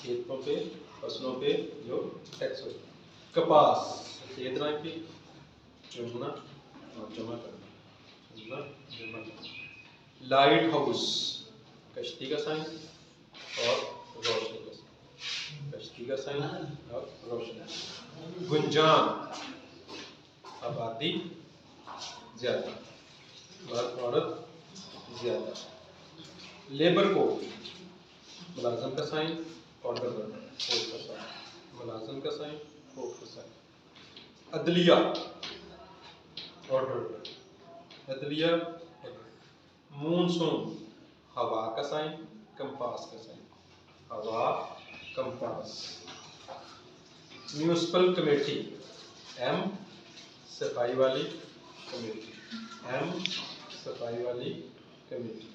खेतों पे फसलों पे जो टैक्स होता है। कपास सफेद रंग की, चुनना और जमा करना, चुनना जमा करना। लाइट हाउस कश्ती का साइन और रोशनी का साइन, कश्ती का साइन और रोशनी। गुंजान आबादी ज्यादा, मर्द औरत ज्यादा। लेबर कोड मुलाजम का साइन, ऑर्डर करना, कोर्ट का साइन, मुलाजम का साइन, कोर्ट का साइन। अदलिया ऑर्डर, अदलिया ऑर्डर। मूनसून हवा का साइन, कंपास का साइन, हवा कंपास। म्यूनिसिपल कमेटी एम सफाई वाली कमेटी, एम सफाई वाली कमेटी।